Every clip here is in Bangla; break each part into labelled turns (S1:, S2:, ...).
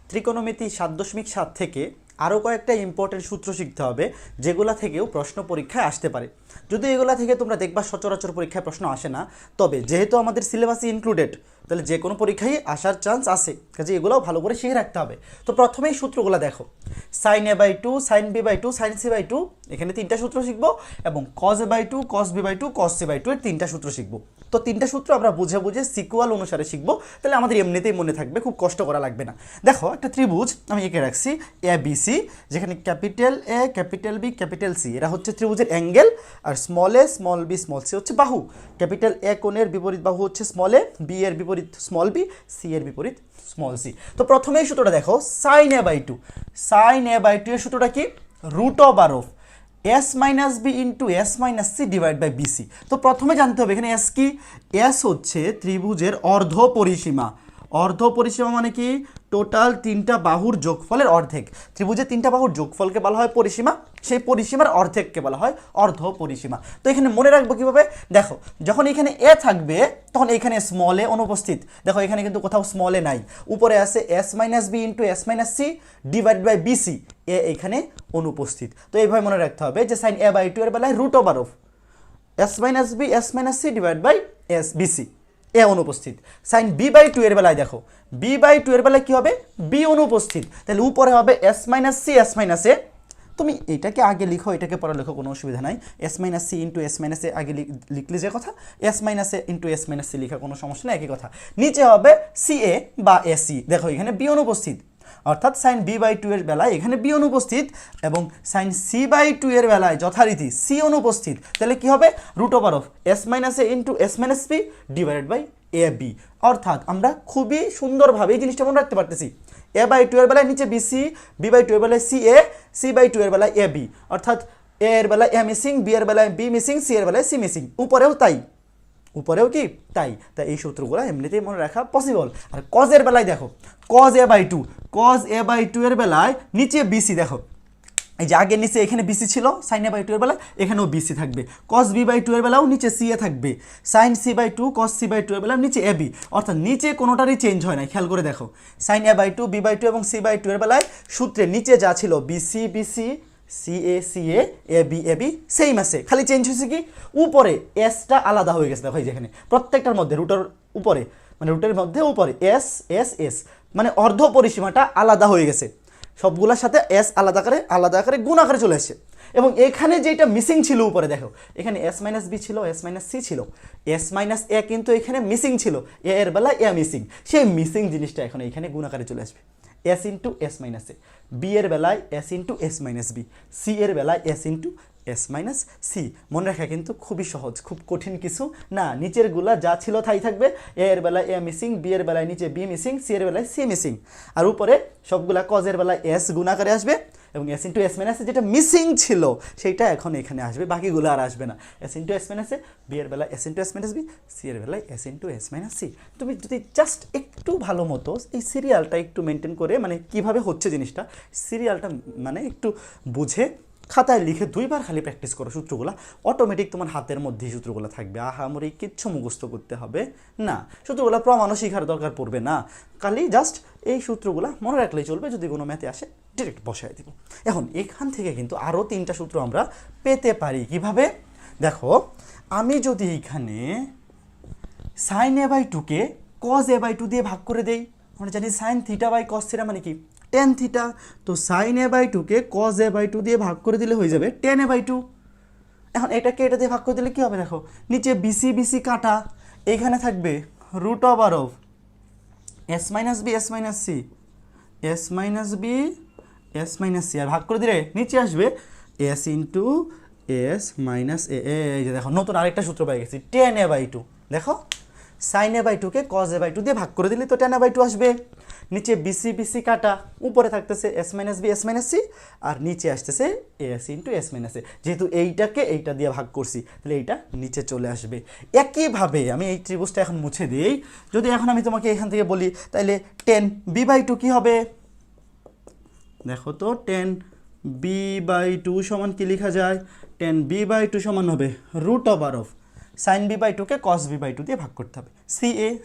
S1: ত্রিকোণমিতি 7.7 থেকে আরও কয়েকটা ইম্পর্টেন্ট সূত্র শিখতে হবে, যেগুলা থেকেও প্রশ্ন পরীক্ষায় আসতে পারে। যদি এগুলা থেকে তোমরা দেখবা সচরাচর পরীক্ষায় প্রশ্ন আসে না, তবে যেহেতু আমাদের সিলেবাসে ইনক্লুডেড, তাহলে যে কোনো পরীক্ষায় আসার চান্স আছে, কাজে এগুলোও ভালো করে শিখে রাখতে হবে। তো প্রথমেই সূত্রগুলো দেখো, sine A by two, sine B by two, sine C by two, এখানে 3টা সূত্র শিখবো, এবং cos A by two, cos B by two, cos C by two এর 3টা সূত্র শিখবো। তো 3টা সূত্র আমরা বুঝে বুঝে সিকুয়াল অনুসারে শিখবো, তাহলে আমাদের এমনিতেই মনে থাকবে, খুব কষ্ট করা লাগবে না। দেখো একটা ত্রিভুজ আমি এঁকে রাখছি এ বি সি, যেখানে capital A, capital B, capital C এরা হচ্ছে ত্রিভুজের অ্যাঙ্গেল, আর small A, small B, small C হচ্ছে বাহু। ক্যাপিটাল এ কোণের বিপরীত বাহু হচ্ছে স্মল এ, বি এর বিপরীত স্মল বি, সি এর বিপরীত স্মল সি। তো প্রথমেই সূত্রটা দেখো, sine A by two, sine A by two এর সূত্রটা কি? Root over of S minus B into S minus C divide by BC. তো প্রথমে জানতে হবে এখানে এস কি? এস হচ্ছে ত্রিভুজের অর্ধ পরিসীমা। অর্ধ পরিসীমা মানে কি? টোটাল 3টা বাহুর যোগফলের অর্ধেক। ত্রিভুজের 3টা বাহুর যোগফলকে বলা হয় পরিসীমা, সেই পরিসীমার অর্ধেককে বলা হয় অর্ধ পরিসীমা। তো এখানে মনে রাখবো কিভাবে? দেখো, যখন এখানে এ থাকবে তখন এখানে স্মল এ অনুপস্থিত। দেখো এখানে কিন্তু কোথাও স্মল এ নাই, উপরে আছে S minus B into S minus C divide by BC, A এখানে অনুপস্থিত। তো এইভাবে মনে রাখতে হবে যে সাইন এ বাই টু এর বেলায় root over of S minus B, S minus C divide by S BC, A অনুপস্থিত। সাইন বি বাই টু এর বেলায় দেখো, বি বাই টু এর বেলায় কি হবে? বি অনুপস্থিত, তাহলে উপরে হবে S minus C, S minus A. তুমি এটাকে আগে লিখো, এটাকে পরে লিখো, কোনো অসুবিধা নাই। S minus C into S minus A আগে লিখলে যে কথা, S minus A into S minus C লিখা কোনো সমস্যা নেই, একই কথা। নিচে হবে সি এ বা এসি, দেখো এখানে বি অনুপস্থিত, অর্থাৎ সাইন বি বাই টু এর বেলায় এখানে বি অনুপস্থিত, এবং সাইন সি বাই টু এর বেলায় যথারীতি সি অনুপস্থিত। তাহলে কি হবে? Root over of S minus A into S minus B divided by এ বি। অর্থাৎ আমরা খুবই সুন্দরভাবে এই জিনিসটা মনে রাখতে পারতেছি, এ বাই টু এর বেলায় নিচে B C, B by two এর বেলায় C A, C by two এর বেলায় এ বি, অর্থাৎ এ এর বেলায় এ মিসিং, বি এর বেলায় বি মিসিং, সি এর বেলায় সি মিসিং, উপরেও তাই, উপরেও কি তাই। তা এই সূত্রগুলো এমনিতেই মনে রাখা পসিবল। আর কজের বেলায় দেখো, cos A by two, cos A by two এর বেলায় নিচে বিসি, দেখো এই যে আগের নিচে এখানে বিসি ছিল, সাইন এ বাই টু এর বেলায় এখানেও বিসি থাকবে। কস বি বাই টু এর বেলাও নিচে সি এ থাকবে, sine C by two, cos C by two এর বেলায় নিচে এ বি, অর্থাৎ নিচে কোনোটারই চেঞ্জ হয় না। খেয়াল করে দেখো, sine A by two, B by two এবং সি বাই টু এর বেলায় সূত্রে নিচে যা ছিল BC BC, C A, A B same আছে, খালি চেঞ্জ হয়েছে কি উপরে এসটা আলাদা হয়ে গেছে। দেখো যেখানে প্রত্যেকটার মধ্যে রুটের উপরে, মানে রুটের মধ্যে উপরে এস এস এস, মানে অর্ধ পরিসীমাটা আলাদা হয়ে গেছে, সবগুলোর সাথে এস আলাদা আকারে গুণ আকারে চলে আসছে। এবং এখানে যেটা মিসিং ছিল উপরে দেখো, এখানে এস মাইনাস বি ছিল, এস মাইনাস সি ছিল, এস মাইনাস এ কিন্তু এখানে মিসিং ছিল, এ এর বেলা এ মিসিং, সেই মিসিং জিনিসটা এখন এখানে গুণ আকারে চলে আসবে। S into S minus A, B এর বেলায় S into S minus B, C এর বেলায় S into S minus C. মনে রাখা কিন্তু খুবই সহজ, খুব কঠিন কিছু না। নিচের গুলা যা ছিল তাই থাকবে, এ এর বেলায় এ মিসিং, বি এর বেলায় নিচে বি মিসিং, সি এর বেলায় সি মিসিং, আর উপরে সবগুলা কজের বেলায় এস গুণ আকারে আসবে, এবং এস ইন্টু এস মাইনাস যেটা মিসিং ছিল সেইটা এখন এখানে আসবে, বাকিগুলো আর আসবে না। S into S minus A, B এর বেলায় S into S minus B, C এর বেলায় S into S minus C. তুমি যদি জাস্ট একটু ভালো মতো এই সিরিয়ালটা একটু মেনটেন করে, মানে কিভাবে হচ্ছে জিনিসটা, সিরিয়ালটা মানে একটু বুঝে খাতায় লিখে 2বার খালি প্র্যাকটিস করো সূত্রগুলো, অটোমেটিক তোমার হাতের মধ্যেই সূত্রগুলো থাকবে। আহামরি কিচ্ছু মুখস্থ করতে হবে না, সূত্রগুলো প্রমাণও শেখার দরকার পড়বে না, খালি জাস্ট এই সূত্রগুলো মনে রাখলেই চলবে। যদি কোনো ম্যাথে আসে ডিরেক্ট বসায় দিব। এখন এখান থেকে কিন্তু আরও 3টা সূত্র আমরা পেতে পারি। কিভাবে? দেখো, আমি যদি এইখানে সাইন এ বাই টুকে কজ এ বাই টু দিয়ে ভাগ করে দেই, আমরা জানি sine theta by cos theta মানে কি টেন থিটা, তো সাইন এ বাই টুকে কজ এ বাই টু দিয়ে ভাগ করে দিলে হয়ে যাবে টেন এ বাই টু। এখন এটাকে এটা দিয়ে ভাগ করে দিলে কী হবে? দেখো নিচে বিসি বিসি কাটা, এইখানে থাকবে root over of S minus B, S minus C, S minus B, S minus C, আর ভাগ করে দিলে নিচে আসবে S into S minus A. এই যে দেখো নতুন আরেকটা সূত্র পেয়ে গেছি, টেন এ বাই টু। দেখো সাইন এ বাই টুকে কজ এ বাই টু দিয়ে ভাগ করে দিলে তো টেন এ বাই টু আসবে। নিচে বিসি বিসি কাটা, উপরে থাকতেছে S minus B, S minus C, আর নিচে আসতেছে S into S minus A. যেহেতু এইটাকে এইটা দিয়ে ভাগ করছি, তাহলে এইটা নিচে চলে আসবে। একইভাবে আমি এই ত্রিভুজটা এখন মুছে দিই। যদি এখন আমি তোমাকে এখান থেকে বলি, তাহলে টেন বি বাই টু কী হবে? দেখো তো, টেন বি বাই টু সমান কি লেখা যায়? টেন বি বাই টু সমান হবে root over of sine B by টুকে কস বি বাই টু দিয়ে ভাগ করতে হবে,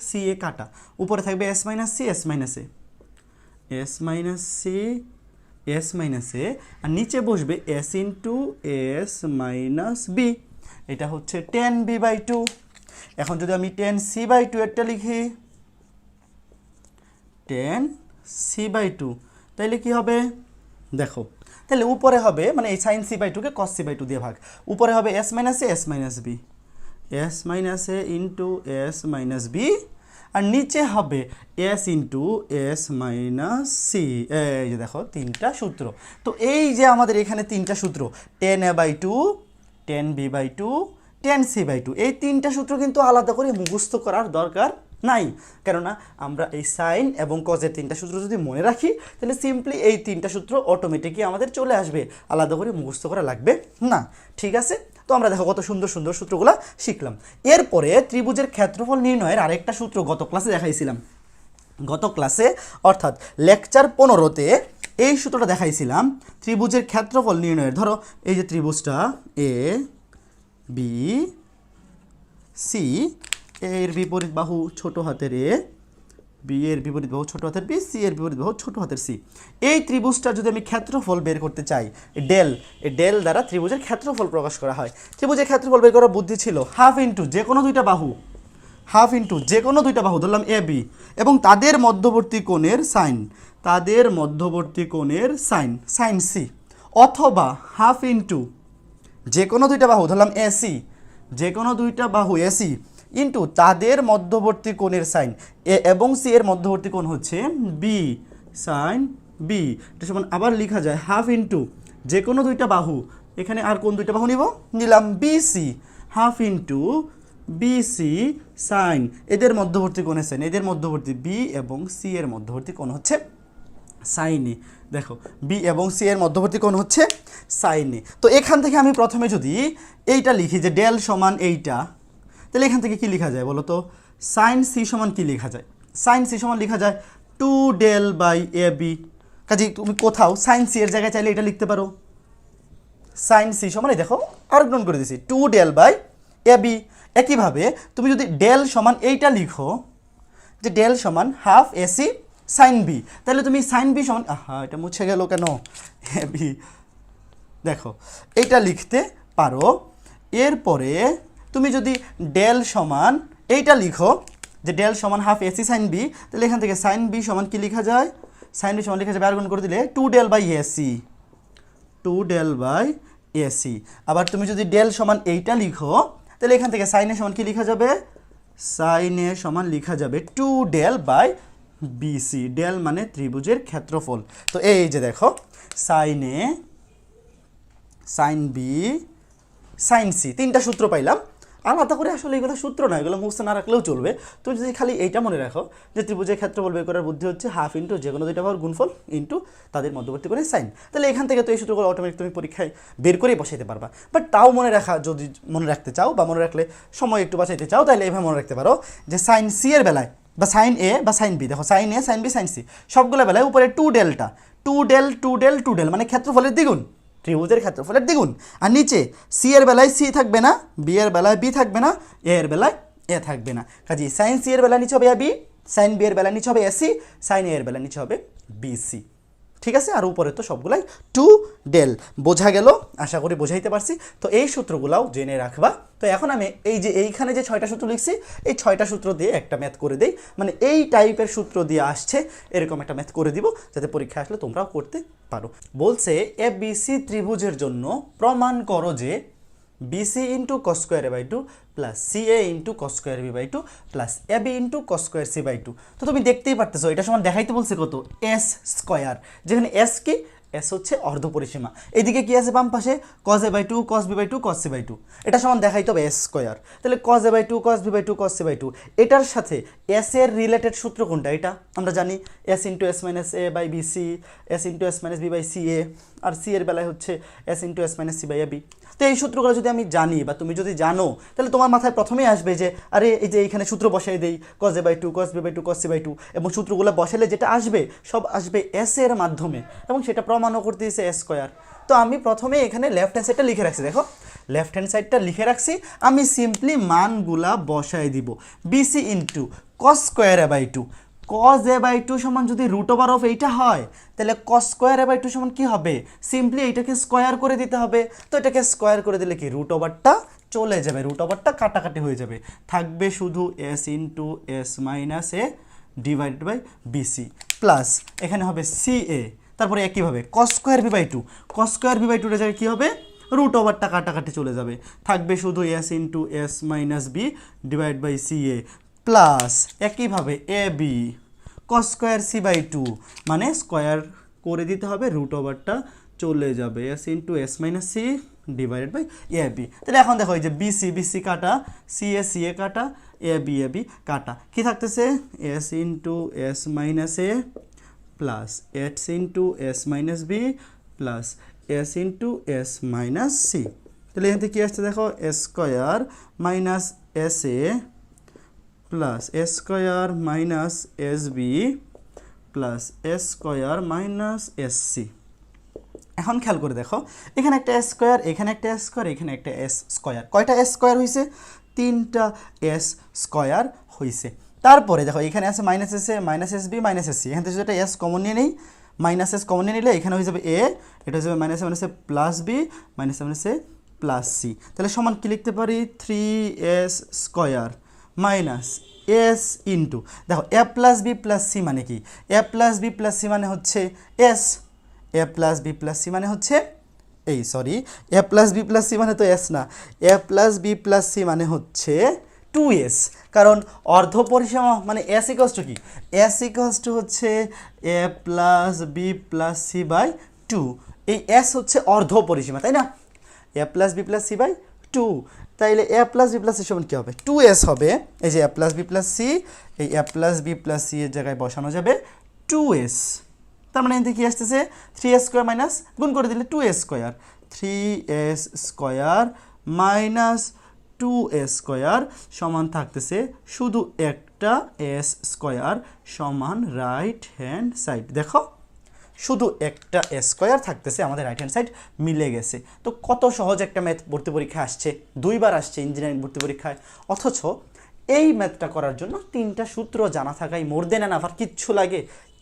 S1: সি এ কাটা, উপরে থাকবে S minus C, S minus A, S minus C S minus A, আর নিচে বসবে S into S minus B, এটা হচ্ছে 10b/2। এখন যদি আমি 10c/2 একটা লিখি 10c/2, তাইলে কি হবে দেখো, তাহলে উপরে হবে মানে এই সাইন c/2 কে কস c/2 দিয়ে ভাগ, উপরে হবে S minus A S minus B, S minus A into S minus B, আর নিচে হবে S into S minus C. এই যে দেখো তিনটা সূত্র। তো এই যে আমাদের এখানে তিনটা সূত্র 10a/2, 10b/2, 10c/2, এই তিনটা সূত্র কিন্তু আলাদা করে মুখস্থ করার দরকার নাই, কেননা আমরা এই সাইন এবং কজের তিনটা সূত্র যদি মনে রাখি তাহলে সিম্পলি এই তিনটা সূত্র অটোমেটিকই আমাদের চলে আসবে, আলাদা করে মুখস্থ করা লাগবে না। ঠিক আছে, তো আমরা দেখো কত সুন্দর সুন্দর সূত্রগুলো শিখলাম। এরপরে ত্রিভুজের ক্ষেত্রফল নির্ণয়ের আরেকটা সূত্র গত ক্লাসে দেখাইছিলাম। গত ক্লাসে অর্থাৎ লেকচার 15-তে এই সূত্রটা দেখাইছিলাম ত্রিভুজের ক্ষেত্রফল নির্ণয়ের। ধরো এই যে ত্রিভুজটা এ বি সি, এর বিপরীত বাহু ছোট হাতের এ, বি এর বিপরীত বাহু ছোট হাতের বি, সি এর বিপরীত বাহু ছোট হাতের সি। এই ত্রিভুজটা যদি আমি ক্ষেত্রফল বের করতে চাই, ডেল, এই ডেল দ্বারা ত্রিভুজের ক্ষেত্রফল প্রকাশ করা হয়। ত্রিভুজের ক্ষেত্রফল বের করার বুদ্ধি ছিল হাফ ইন্টু যে কোনো দুইটা বাহু, হাফ ইন্টু যে কোনো দুইটা বাহু ধরলাম এ বি, এবং তাদের মধ্যবর্তী কোণের সাইন, তাদের মধ্যবর্তী কোণের সাইন, সাইন সি, অথবা হাফ ইন্টু যে কোনো দুইটা বাহু ধরলাম এসি, যে কোনো দুইটা বাহু এসি ইন্টু তাদের মধ্যবর্তী কোণের সাইন, এ এবং সি এর মধ্যবর্তী কোণ হচ্ছে বি সাইন বি। এটা সমান আবার লেখা যায় হাফ ইন্টু যে কোনো দুইটা বাহু, এখানে আর কোন দুইটা বাহু নিব, নিলাম BC, half into BC sine এদের মধ্যবর্তী কোণের সাইন, এদের মধ্যবর্তী বি এবং সি এর মধ্যবর্তী কোণ হচ্ছে সাইনে। দেখো বি এবং সি এর মধ্যবর্তী কোণ হচ্ছে সাইনে। তো এখান থেকে আমি প্রথমে যদি এইটা লিখি যে ডেল সমান এইটা, তাহলে এখান থেকে কি লেখা যায় বলো তো, সাইন সি সমান কি লেখা যায়, সাইন সি সমান লেখা যায় 2del/ab। কাজে তুমি কোথাও সাইন সি এর জায়গায় চাইলে এটা লিখতে পারো, সাইন সি সমান এই দেখো আর্গুমেন্ট করে দিছি 2del/ab। একইভাবে তুমি যদি ডেল সমান এইটা লিখো যে ডেল সমান হাফ এসি সাইন বি, তাহলে তুমি সাইন বি সমান, এটা মুছে গেল কেন, এ বি, দেখো এইটা লিখতে পারো। এরপরে তুমি যদি ডেল সমান এইটা লিখো যে ডেল সমান হাফ এসি সাইন বি, তাহলে এখান থেকে সাইন বি সমান কি লেখা যায়, সাইন বি সমান লেখা যাবে আর্গুমেন্ট করে দিলে 2del/ac, 2del/ac। আবার তুমি যদি ডেল সমান এইটা লিখো তাহলে এখান থেকে সাইন এ সমান কি লেখা যাবে, সাইন এ সমান লেখা যাবে 2del/bc। ডেল মানে ত্রিভুজের ক্ষেত্রফল। তো এই যে দেখো সাইন এ, সাইন বি, সাইন সি, তিনটা সূত্র পাইলাম। আলাদা করে আসলে এগুলো সূত্র না, এগুলো মুখস্থ না রাখলেও চলবে। তুমি যদি খালি এইটা মনে রাখো যে ত্রিভুজের ক্ষেত্রফল বের করার বুদ্ধি হচ্ছে হাফ ইন্টু যে কোনো দুইটা বাহুর গুণফল ইন্টু তাদের মধ্যবর্তী কোণের সাইন, তাহলে এখান থেকে তো এই সূত্রগুলো অটোমেটিক তুমি পরীক্ষায় বের করেই বসাইতে পারবা। বাট তাও মনে রাখা, যদি মনে রাখতে চাও বা মনে রাখলে সময় একটু বাঁচাইতে চাও, তাহলে এইভাবে মনে রাখতে পারো যে সাইন সি এর বেলায় বা সাইন এ বা সাইন বি, দেখো সাইন এ সাইন বি সাইন সি সবগুলো বেলায় উপরে 2del, 2del মানে ক্ষেত্রফলের দ্বিগুণ, ত্রিভুজের ক্ষেত্রফলের দ্বিগুণ, আর নিচে সি এর বেলায় সি থাকবে না, বি এর বেলায় বি থাকবে না, এ এর বেলায় এ থাকবে না। কাজে সাইন সি এর বেলায় নিচে হবে বি, সাইন বি এর বেলায় নিচে হবে এসি, সাইন এ এর বেলায় নিচে হবে বিসি। ঠিক আছে, আর উপরে তো সবগুলাই 2del। বোঝা গেল, আশা করি বোঝাইতে পারছি। তো এই সূত্রগুলাও জেনে রাখবা। তো এখন আমি এই যে এইখানে যে 6টা সূত্র লিখছি, এই 6টা সূত্র দিয়ে একটা ম্যাথ করে দেই, মানে এই টাইপের সূত্র দিয়ে আসছে এরকম একটা ম্যাথ করে দিব, যাতে পরীক্ষা আসলে তোমরাও করতে পারো। বলছে এবিসি ত্রিভুজের জন্য প্রমাণ করো যে BC into cos square a/2 plus CA into cos square b/2 plus AB into cos square c/2। তো তুমি দেখতেই পারতেছো এটা সমান দেখাইতে বলছে কত, এস স্কোয়ার, যেখানে এস কি, এস হচ্ছে অর্ধপরিসীমা। এইদিকে কি আছে বাম পাশে, কস a/2 কস b/2 কস c/2, এটা সমান দেখাইতে হবে এস স্কোয়ার। তাহলে কস a/2 কস b/2 কস c/2, এটার সাথে এস এর রিলেটেড সূত্র কোনটা, এটা আমরা জানি S into S minus A by BC, S into S minus B by C A, আর সি এর বেলায় হচ্ছে S into S minus C by A B. তো এই সূত্রগুলো যদি আমি জানি বা তুমি যদি জানো, তাহলে তোমার মাথায় প্রথমেই আসবে যে আরে এই যে এইখানে সূত্র বসাই দেই কস a/2 কস b/2 কস c/2, এবং সূত্রগুলো বসালে যেটা আসবে সব আসবে এস এর মাধ্যমে, এবং সেটা প্রমাণও করতে দিয়েছে এস স্কোয়ার। তো আমি প্রথমে এখানে লেফট হ্যান্ড সাইডটা লিখে রাখছি, দেখো লেফট হ্যান্ড সাইডটা লিখে রাখছি, আমি সিম্পলি মানগুলা বসাই দিব। BC into cos square a/2, cos a by 2 সমান যদি রুট ওভার অফ এইটা হয় তাহলে cos স্কয়ার a বাই 2 সমান কি হবে সিম্পলি এইটাকে স্কয়ার করে দিতে হবে তো এটাকে স্কয়ার করে দিলে কি রুট ওভারটা চলে যাবে রুট ওভারটা কাটাকাটি হয়ে যাবে থাকবে শুধু s into s minus a divided by bc plus এখানে হবে ca তারপরে একইভাবে cos square b by 2 cos square b by 2 এর জায়গায় কি হবে রুট ওভারটা কাটাকাটি চলে যাবে থাকবে শুধু s into s minus b divide by ca plus একইভাবে ab cos square c by 2 মানে স্কয়ার করে দিতে হবে রুট ওভারটা চলে যাবে s into s minus c divided by ab তাহলে এখন দেখো এই যে bc bc কাটা ca ca কাটা ab ab কাটা কি থাকতেছে s into s minus a plus s into s minus b plus s into s minus c তাহলে এখান থেকে কি আসছে দেখো s square minus sa plus s square minus sb plus s square minus sc এখন খেয়াল করে দেখো এখানে একটা s স্কয়ার এখানে একটা s স্কয়ার এখানে একটা s স্কয়ার কয়টা s স্কয়ার হইছে তিনটা s স্কয়ার হইছে তারপরে দেখো এখানে আছে মাইনাস s এ মাইনাস sb মাইনাস sc এখান থেকে যেটা s কমন নিয়ে নেই মাইনাস s কমন নিয়ে নিলে এখানে হয়ে যাবে a এটা হয়ে যাবে minus minus plus b minus minus plus c তাহলে সমান কি লিখতে পারি 3s square minus s into দেখো a plus b plus c মানে কি a plus b plus c মানে হচ্ছে s a plus b plus c মানে হচ্ছে এই sorry a plus b plus c মানে তো s না a plus b plus c মানে হচ্ছে 2s কারণ অর্ধ পরিসীমা মানে s ইকুয়ালস টু কি s ইকুয়ালস টু হচ্ছে a plus b plus c by 2 এই s হচ্ছে অর্ধ পরিসীমা তাই না a plus b plus c by 2 তাইলে a plus b plus c সমান কি হবে 2s হবে এই যে a plus b plus c এই a plus b plus c এর জায়গায় বসানো যাবে 2s তার মানে এখানে কি আসতেছে 3s স্কয়ার মাইনাস গুণ করে দিলে 2s square 3s square minus 2s square সমান থাকতেছে শুধু একটা s স্কয়ার সমান রাইট হ্যান্ড সাইড দেখো শুধু একটা s স্কয়ার থাকতেছে আমাদের রাইট হ্যান্ড সাইড মিলে গেছে তো কত সহজ একটা ম্যাথ ভর্তি পরীক্ষায় আসছে দুইবার আসছে ইঞ্জিনিয়ারিং ভর্তি পরীক্ষায় অথচ এই ম্যাথটা করার জন্য তিনটা সূত্র জানা থাকাই মোর দেন এনাফ আর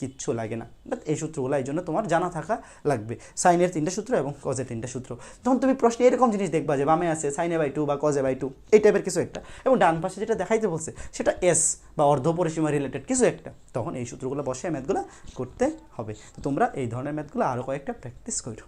S1: কিচ্ছু লাগে না বাট এই সূত্রগুলো এই জন্য তোমার জানা থাকা লাগবে সাইনের তিনটা সূত্র এবং কজের তিনটা সূত্র যখন তুমি প্রশ্নে এরকম জিনিস দেখবা যে বামে আছে সাইনে বাই 2 বা কজে বাই 2 এই টাইপের কিছু একটা এবং ডান পাশে যেটা দেখাইতে বলছে সেটা এস বা অর্ধ পরিসীমা রিলেটেড কিছু একটা তখন এই সূত্রগুলো বসে ম্যাথগুলো করতে হবে তো তোমরা এই ধরনের ম্যাথগুলো আরও কয়েকটা প্র্যাকটিস করো